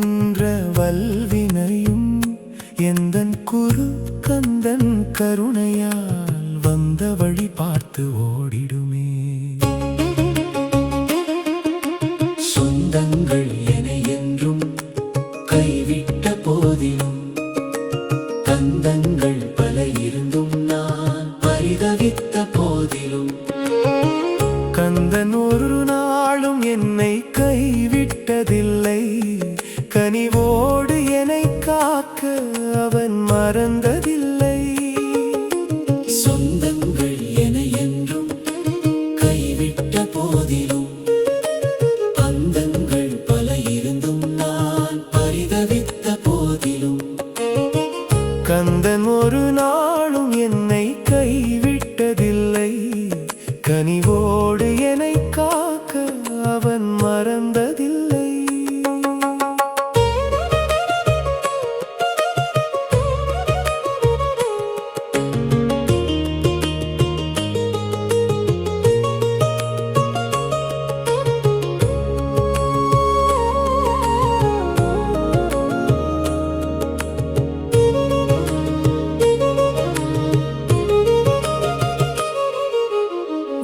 வருகின்ற வல்வினையும் எந்தன் குரு கந்தன் கருணையால் வந்த வழி பார்த்து ஓடிடுமே. சொந்தங்கள் என என்றும் கைவிட்ட போதிலும் தந்தங்கள் பல இருந்தும் நான் பரிதவித்த போதிலும் கந்தன் ஒரு நாளும் என்னை கைவிட்டதில்லை. கனிவோடு என்னை காக்க அவன் மறந்ததில்லை. சொந்தங்கள் என என்றும் கைவிட்ட போதிலும் பந்தங்கள் பல இருந்தும் நான் பரிதவித்த போதிலும் கந்தன் ஒரு நாளும் என்னை கைவிட்டதில்லை. கனிவோடு என்னை காக்க அவன் மறந்ததில்லை.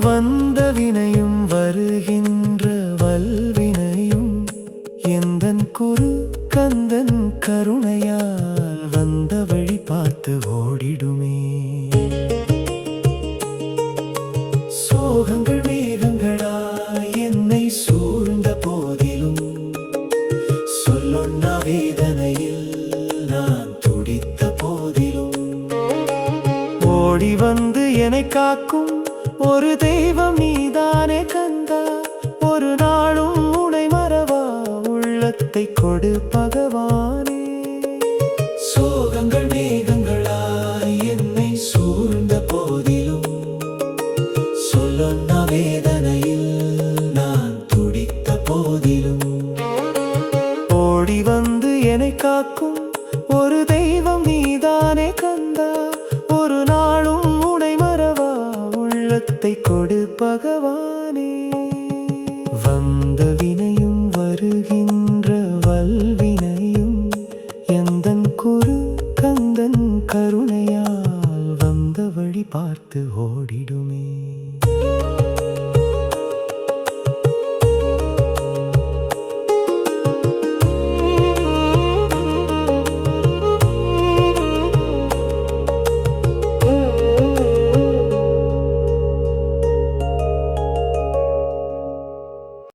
வந்த வினையும் வருகின்ற வல்வினையும் எந்தன் குரு கந்தன் கருணையால் வந்த வழி பார்த்து ஓடிடுமே. சோகங்கள் மேகங்களாய் என்னை சூழ்ந்த போதிலும் சொல்லொன்னா வேதனையில் நான் துடித்த போதிலும் ஓடி வந்து என்னை காக்கும் ஒரு தெய்வம் நீதானே கந்தா. ஒரு நாளும் உனை மறவா உள்ளத்தை கொடு பகவானே. சோகங்கள் மேகங்களாய் என்னை சூழ்ந்த போதிலும் சொல்லொன்னா வேதனையில் நான் துடித்த போதிலும் ஓடி வந்து என்னை காக்கும் ஒரு